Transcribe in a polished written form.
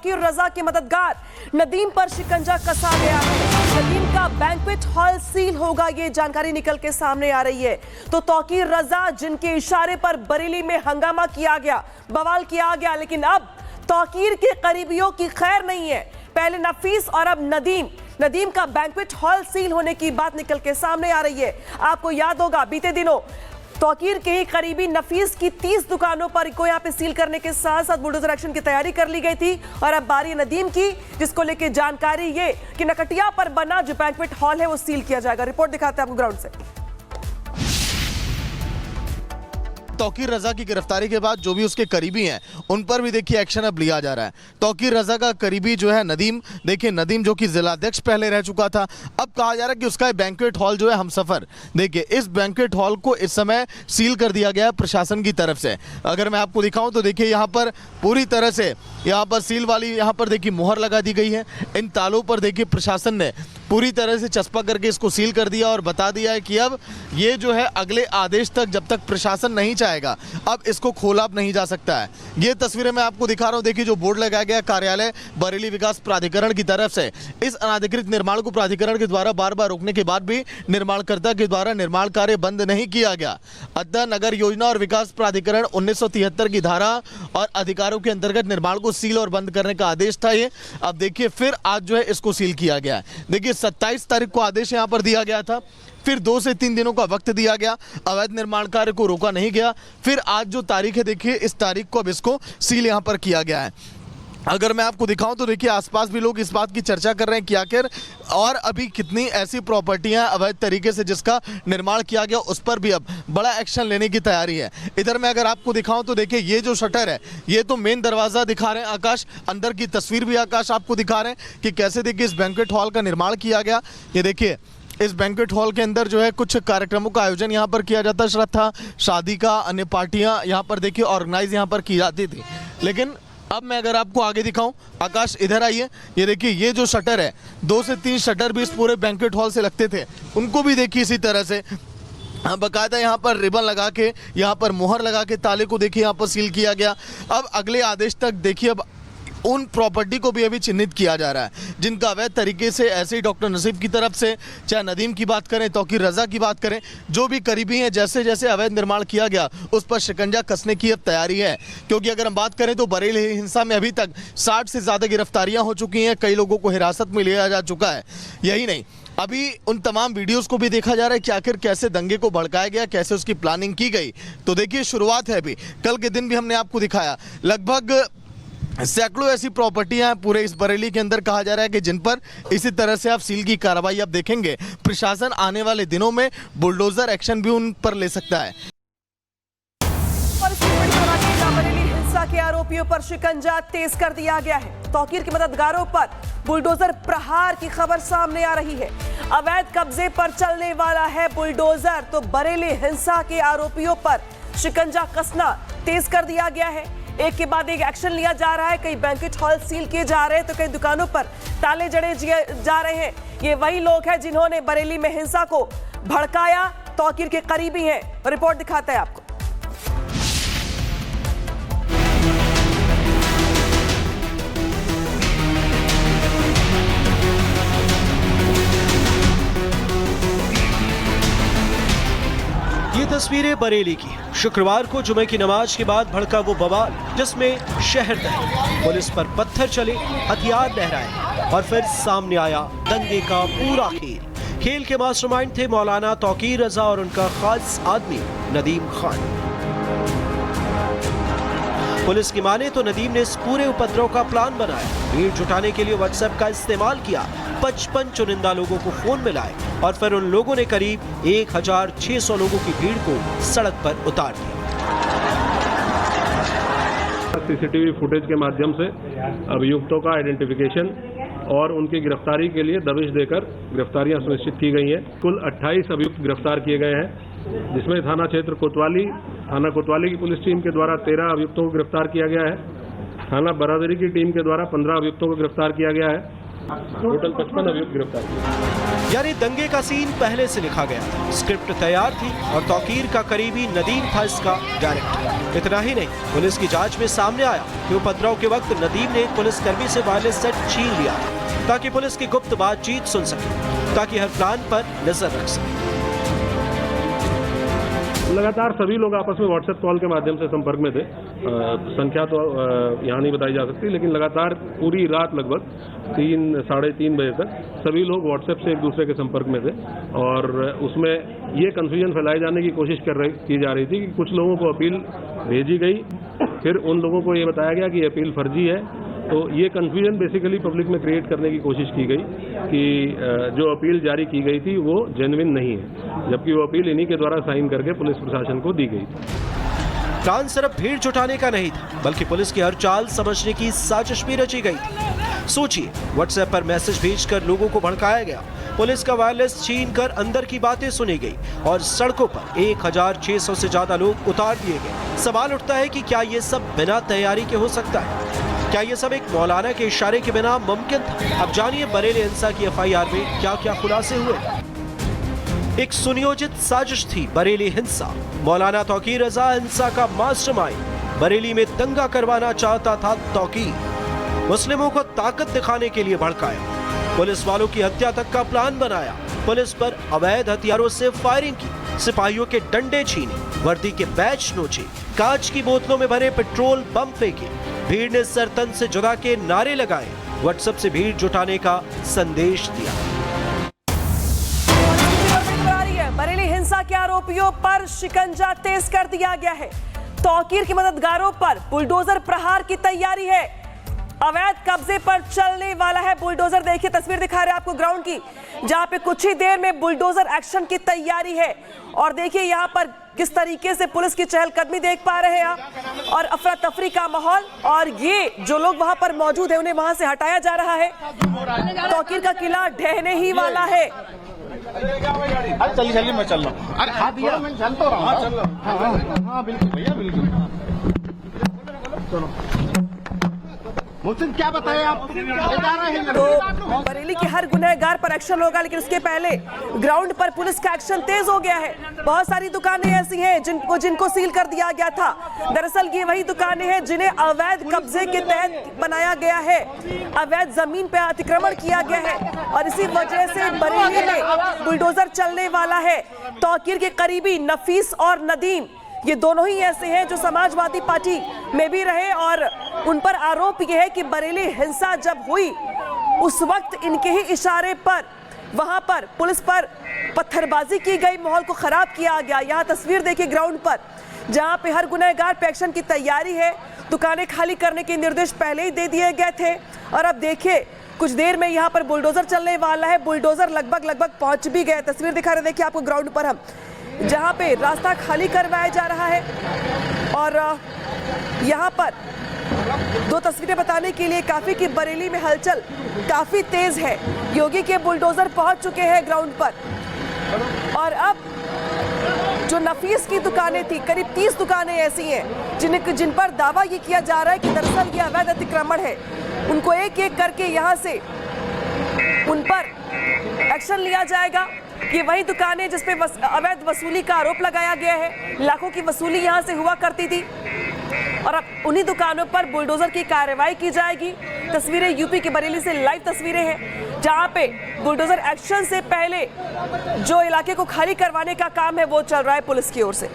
तौकीर रजा के मददगार नदीम पर शिकंजा कसा गया है। नदीम का बैंक्वेट हॉल सील होगा, ये जानकारी निकल के सामने आ रही है। तो तौकीर रजा जिनके इशारे पर बरेली में हंगामा किया गया, बवाल किया गया, लेकिन अब तौकीर के करीबियों की खैर नहीं है। पहले नफीस और अब नदीम का बैंक्वेट हॉल सील होने की बात निकल के सामने आ रही है। आपको याद होगा बीते दिनों तौकीर के ही करीबी नफीस की 30 दुकानों पर को यहाँ पे सील करने के साथ साथ बुलडोजर एक्शन की तैयारी कर ली गई थी। और अब बारी नदीम की, जिसको लेके जानकारी ये कि नकटिया पर बना जो बैंक्वेट हॉल है वो सील किया जाएगा। रिपोर्ट दिखाते हैं आपको ग्राउंड से। तौकीर रजा की गिरफ्तारी के बाद जो भी उसके करीबी हैं उन पर भी देखिए एक्शन अब लिया जा रहा है। तौकीर रजा का करीबी जो है नदीम, देखिए नदीम जो कि जिलाध्यक्ष पहले रह चुका था, अब कहा जा रहा है कि उसका बैंक्वेट हॉल जो है हमसफर, देखिए इस बैंक्वेट हॉल को इस समय सील कर दिया गया है प्रशासन की तरफ से। अगर मैं आपको दिखाऊं तो देखिए यहाँ पर पूरी तरह से यहाँ पर सील वाली यहाँ पर देखिए मुहर लगा दी गई है। इन तालों पर देखिए प्रशासन ने पूरी तरह से चस्पा करके इसको सील कर दिया और बता दिया है कि अब ये जो है अगले आदेश तक जब तक प्रशासन नहीं चाहेगा अब इसको खोला अब नहीं जा सकता है। ये तस्वीरें मैं आपको दिखा रहा हूँ, देखिए जो बोर्ड लगाया गया कार्यालय बरेली विकास प्राधिकरण की तरफ से। इस अनाधिकृत निर्माण को प्राधिकरण के द्वारा बार बार रोकने के बाद भी निर्माणकर्ता के द्वारा निर्माण कार्य बंद नहीं किया गया। अतः नगर योजना और विकास प्राधिकरण 1973 की धारा और अधिकारों के अंतर्गत निर्माण को सील और बंद करने का आदेश था ये। अब देखिए फिर आज जो है इसको सील किया गया है। देखिए 27 तारीख को आदेश यहाँ पर दिया गया था, फिर 2 से 3 दिनों का वक्त दिया गया, अवैध निर्माण कार्य को रोका नहीं गया। फिर आज जो तारीख है देखिए इस तारीख को अब इसको सील यहाँ पर किया गया है। अगर मैं आपको दिखाऊं तो देखिए आसपास भी लोग इस बात की चर्चा कर रहे हैं कि आखिर और अभी कितनी ऐसी प्रॉपर्टियां अवैध तरीके से जिसका निर्माण किया गया उस पर भी अब बड़ा एक्शन लेने की तैयारी है। इधर मैं अगर आपको दिखाऊं तो देखिए ये जो शटर है ये तो मेन दरवाज़ा दिखा रहे हैं आकाश, अंदर की तस्वीर भी आकाश आपको दिखा रहे हैं कि कैसे देखिए इस बैंक्वेट हॉल का निर्माण किया गया। ये देखिए इस बैंक्वेट हॉल के अंदर जो है कुछ कार्यक्रमों का आयोजन यहाँ पर किया जाता था, शादी का, अन्य पार्टियाँ यहाँ पर देखिए ऑर्गेनाइज यहाँ पर की जाती थी। लेकिन अब मैं अगर आपको आगे दिखाऊं, आकाश इधर आइए, ये देखिए ये जो शटर है 2 से 3 शटर भी इस पूरे बैंक्वेट हॉल से लगते थे, उनको भी देखिए इसी तरह से बाकायदा यहाँ पर रिबन लगा के, यहाँ पर मुहर लगा के ताले को देखिए यहाँ पर सील किया गया। अब अगले आदेश तक देखिए अब उन प्रॉपर्टी को भी अभी चिन्हित किया जा रहा है जिनका अवैध तरीके से, ऐसे ही डॉक्टर नसीब की तरफ से, चाहे नदीम की बात करें, तौकीर रजा की बात करें, जो भी करीबी हैं, जैसे जैसे अवैध निर्माण किया गया उस पर शिकंजा कसने की अब तैयारी है। क्योंकि अगर हम बात करें तो बरेली हिंसा में अभी तक 60 से ज़्यादा गिरफ्तारियाँ हो चुकी हैं, कई लोगों को हिरासत में लिया जा चुका है। यही नहीं, अभी उन तमाम वीडियोस को भी देखा जा रहा है कि आखिर कैसे दंगे को भड़काया गया, कैसे उसकी प्लानिंग की गई। तो देखिए शुरुआत है अभी, कल के दिन भी हमने आपको दिखाया लगभग सैकड़ों ऐसी प्रॉपर्टियां पूरे इस बरेली के अंदर कहा जा रहा है कि जिन पर इसी तरह से आप सील की कार्रवाई आप देखेंगे। प्रशासन आने वाले दिनों में बुलडोजर एक्शन भी उन पर ले सकता है। बरेली हिंसा के आरोपियों पर शिकंजा तेज कर दिया गया है। तौकीर के मददगारों पर बुलडोजर प्रहार की खबर सामने आ रही है। अवैध कब्जे पर चलने वाला है बुलडोजर, तो बरेली हिंसा के आरोपियों पर शिकंजा कसना तेज कर दिया गया है। एक के बाद एक एक्शन लिया जा रहा है। कई बैंक्वेट हॉल सील किए जा रहे हैं तो कई दुकानों पर ताले जड़े जा रहे हैं। ये वही लोग हैं जिन्होंने बरेली में हिंसा को भड़काया, तौकीर के करीबी हैं। रिपोर्ट दिखाता है आपको। ये तस्वीरें बरेली की। शुक्रवार को जुमे की नमाज के बाद भड़का वो बवाल जिसमें शहर दहले, पुलिस पर पत्थर चले, हथियार लहराए और फिर सामने आया दंगे का पूरा खेल। खेल के मास्टरमाइंड थे मौलाना तौकीर रजा और उनका खास आदमी नदीम खान। पुलिस की माने तो नदीम ने इस पूरे उपद्रव का प्लान बनाया। भीड़ जुटाने के लिए व्हाट्सएप का इस्तेमाल किया, 55 चुनिंदा लोगों को फोन मिलाए और फिर उन लोगों ने करीब 1600 लोगों की भीड़ को सड़क पर उतार दिया। सीसीटीवी फुटेज के माध्यम से अभियुक्तों का आइडेंटिफिकेशन और उनकी गिरफ्तारी के लिए दबिश देकर गिरफ्तारियां सुनिश्चित की गई हैं। कुल 28 अभियुक्त गिरफ्तार किए गए हैं, जिसमें थाना क्षेत्र कोतवाली की पुलिस टीम के द्वारा 13 अभियुक्तों को गिरफ्तार किया गया है। थाना बरादरी की टीम के द्वारा 15 अभियुक्तों को गिरफ्तार किया गया है। टोटल 55 अभियुक्त गिरफ्तार किए। यानी दंगे का सीन पहले से लिखा गया था, स्क्रिप्ट तैयार थी और तौकीर का करीबी नदीम था इसका डायरेक्टर। इतना ही नहीं, पुलिस की जांच में सामने आया कि उपद्रव के वक्त नदीम ने एक पुलिसकर्मी से वायरलेस सेट छीन लिया ताकि पुलिस की गुप्त बातचीत सुन सके, ताकि हर प्लान पर नजर रख सके। लगातार सभी लोग आपस में व्हाट्सएप कॉल के माध्यम से संपर्क में थे। संख्या तो यहाँ नहीं बताई जा सकती, लेकिन लगातार पूरी रात लगभग 3 साढ़े 3 बजे तक सभी लोग व्हाट्सएप से एक दूसरे के संपर्क में थे और उसमें ये कन्फ्यूजन फैलाए जाने की कोशिश की जा रही थी कि कुछ लोगों को अपील भेजी गई, फिर उन लोगों को ये बताया गया कि ये अपील फर्जी है। तो ये कन्फ्यूजन बेसिकली पब्लिक में क्रिएट करने की कोशिश की गई कि जो अपील जारी की गई थी वो जेन्युइन नहीं है, जबकि वो अपील इन्हीं के द्वारा साइन करके पुलिस प्रशासन को दी गई थी। प्लान सिर्फ भीड़ जुटाने का नहीं था, बल्कि पुलिस की हर चाल समझने की साजिश भी रची गई थी। सोचिए, व्हाट्सएप पर मैसेज भेजकर लोगों को भड़काया गया, पुलिस का वायरलेस छीन कर अंदर की बातें सुनी गई और सड़कों पर 1600 से ज्यादा लोग उतार दिए गए। सवाल उठता है कि क्या ये सब बिना तैयारी के हो सकता है? क्या ये सब एक मौलाना के इशारे के बिना मुमकिन था? अब जानिए बरेली हिंसा की FIR में क्या क्या खुलासे हुए। एक सुनियोजित साजिश थी बरेली हिंसा। मौलाना तौकीर रजा हिंसा का मास्टरमाइंड। बरेली में दंगा करवाना चाहता था तौकीर। मुस्लिमों को ताकत दिखाने के लिए भड़काया, पुलिस वालों की हत्या तक का प्लान बनाया, पुलिस पर अवैध हथियारों से फायरिंग की, सिपाहियों के डंडे छीने, वर्दी के बैच नोचे, कांच की बोतलों में भरे पेट्रोल बम फेंके, भीड़ ने सर तन से जुदा के नारे लगाए, व्हाट्सएप से भीड़ जुटाने का संदेश दिया। बरेली हिंसा के आरोपियों पर शिकंजा तेज कर दिया गया है। तौकीर के मददगारों पर बुलडोजर प्रहार की तैयारी है। अवैध कब्जे पर चलने वाला है बुलडोजर। देखिए तस्वीर दिखा रहे हैं आपको ग्राउंड की, जहां पे कुछ ही देर में बुलडोजर एक्शन की तैयारी है। और देखिए यहां पर किस तरीके से पुलिस की चहलकदमी देख पा रहे हैं आप, और अफरा तफरी का माहौल, और ये जो लोग वहां पर मौजूद है उन्हें वहां से हटाया जा रहा है। तौकीर का किला ढहने ही वाला है। चलिए मैं चल रहा हूँ। अरे हाँ भैया मैं चल तो रहा हूँ। हाँ बिल्कुल भैया बिल्कुल। चलो मुझसे क्या बताए आप? तो बरेली के हर गुनहगार पर एक्शन होगा, लेकिन उसके पहले ग्राउंड पर पुलिस का एक्शन तेज हो गया है। बहुत सारी दुकानें ऐसी हैं जिनको सील कर दिया गया था। दरअसल ये वही दुकानें हैं जिन्हें अवैध कब्जे के तहत बनाया गया है, अवैध जमीन पे अतिक्रमण किया गया है, और इसी वजह से बरेली में बुलडोजर चलने वाला है। तौकीर के करीबी नफीस और नदीम, ये दोनों ही ऐसे हैं जो समाजवादी पार्टी में भी रहे, और उन पर आरोप यह है कि बरेली हिंसा जब हुई उस वक्त इनके ही इशारे पर वहां पर पुलिस पर पत्थरबाजी की गई, माहौल को खराब किया गया। यहाँ तस्वीर देखिए ग्राउंड पर, जहां पे हर गुनहगार पे एक्शन की तैयारी है। दुकानें खाली करने के निर्देश पहले ही दे दिए गए थे, और अब देखिए कुछ देर में यहाँ पर बुलडोजर चलने वाला है। बुलडोजर लगभग पहुंच भी गए। तस्वीर दिखा रहे देखिए आपको ग्राउंड पर हम, जहां पे रास्ता खाली करवाया जा रहा है। और यहाँ पर दो तस्वीरें बताने के लिए काफी कि बरेली में हलचल काफी तेज है। योगी के बुलडोजर पहुंच चुके हैं ग्राउंड पर, और अब जो नफीस की दुकानें थी, करीब 30 दुकानें ऐसी हैं जिन पर दावा ये किया जा रहा है कि दरअसल ये अवैध अतिक्रमण है, उनको एक एक करके यहाँ से उन पर एक्शन लिया जाएगा। ये वही दुकानें जिस पे अवैध वसूली का आरोप लगाया गया है, लाखों की वसूली यहाँ से हुआ करती थी, और अब उन्हीं दुकानों पर बुलडोजर की कार्रवाई की जाएगी। तस्वीरें यूपी के बरेली से लाइव तस्वीरें हैं, जहां पे बुलडोजर एक्शन से पहले जो इलाके को खाली करवाने का काम है वो चल रहा है पुलिस की ओर से।